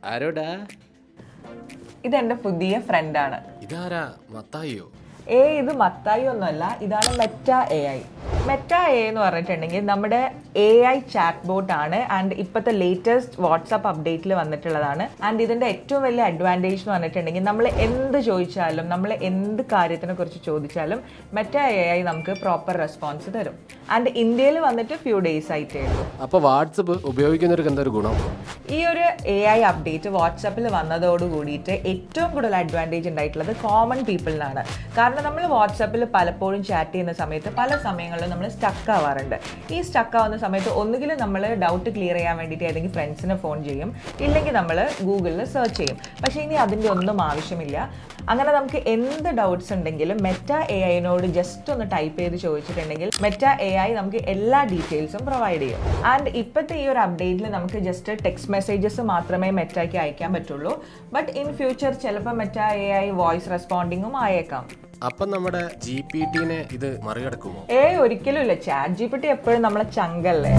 ആരോടാ? ഇതെന്റെ പുതിയ ഫ്രണ്ടാണ്. ഇതാരാ? മത്തായിയോ? ഇത് മത്തായി ഒന്നുമല്ല, ഇതാണ് മെറ്റ AI. മെറ്റ AI എന്ന് പറഞ്ഞിട്ടുണ്ടെങ്കിൽ നമ്മുടെ AI ചാറ്റ് ബോട്ട് ആണ്. ആൻഡ് ഇപ്പോഴത്തെ ലേറ്റസ്റ്റ് വാട്സാപ്പ് അപ്ഡേറ്റിൽ വന്നിട്ടുള്ളതാണ്. ആൻഡ് ഇതിൻ്റെ ഏറ്റവും വലിയ അഡ്വാൻറ്റേജ് എന്ന് പറഞ്ഞിട്ടുണ്ടെങ്കിൽ നമ്മൾ എന്ത് ചോദിച്ചാലും, നമ്മൾ എന്ത് കാര്യത്തിനെ കുറിച്ച് ചോദിച്ചാലും മെറ്റ AI നമുക്ക് പ്രോപ്പർ റെസ്പോൺസ് തരും. ആൻഡ് ഇന്ത്യയിൽ വന്നിട്ട് ഫ്യൂ ഡേയ്സ് ആയിട്ടേ ഉള്ളൂ. അപ്പോൾ വാട്സപ്പ് ഉപയോഗിക്കുന്നവർക്ക് എന്തൊരു ഗുണം? ഈ ഒരു AI അപ്ഡേറ്റ് വാട്സാപ്പിൽ വന്നതോട് കൂടിയിട്ട് ഏറ്റവും കൂടുതൽ അഡ്വാൻറ്റേജ് ഉണ്ടായിട്ടുള്ളത് കോമൺ പീപ്പിളിനാണ്. കാരണം നമ്മൾ വാട്സാപ്പിൽ പലപ്പോഴും ചാറ്റ് ചെയ്യുന്ന സമയത്ത് പല സമയങ്ങളിലും നമ്മൾ സ്റ്റക്ക് ആവാറുണ്ട്. ഈ സ്റ്റക്ക് ആവുന്ന സമയത്ത് ഒന്നുകിൽ നമ്മൾ ഡൗട്ട് ക്ലിയർ ചെയ്യാൻ വേണ്ടിയിട്ട് ഏതെങ്കിലും ഫ്രണ്ട്സിനെ ഫോൺ ചെയ്യും, ഇല്ലെങ്കിൽ നമ്മൾ ഗൂഗിളിൽ സെർച്ച് ചെയ്യും. പക്ഷേ ഇനി അതിൻ്റെ ഒന്നും ആവശ്യമില്ല. അങ്ങനെ നമുക്ക് എന്ത് ഡൗട്ട്സ് ഉണ്ടെങ്കിലും മെറ്റ AIനോട് ജസ്റ്റ് ഒന്ന് ടൈപ്പ് ചെയ്ത് ചോദിച്ചിട്ടുണ്ടെങ്കിൽ മെറ്റ AI നമുക്ക് എല്ലാ ഡീറ്റെയിൽസും പ്രൊവൈഡ് ചെയ്യും. ആൻഡ് ഇപ്പോഴത്തെ ഈ ഒരു അപ്ഡേറ്റിൽ നമുക്ക് ജസ്റ്റ് ടെക്സ്റ്റ് മെസ്സേജസ് മാത്രമേ മെറ്റയ്ക്ക് അയക്കാൻ പറ്റുള്ളൂ. ബട്ട് ഇൻ ഫ്യൂച്ചർ ചിലപ്പോൾ മെറ്റ AI വോയിസ് റെസ്പോണ്ടിങ്ങും ആയേക്കാം. അപ്പം നമ്മുടെ GPT-നെ ഇത് മറികടക്കുമോ? ഒരിക്കലും ഇല്ല. ChatGPT എപ്പോഴും നമ്മളെ ചങ്കല്ലേ.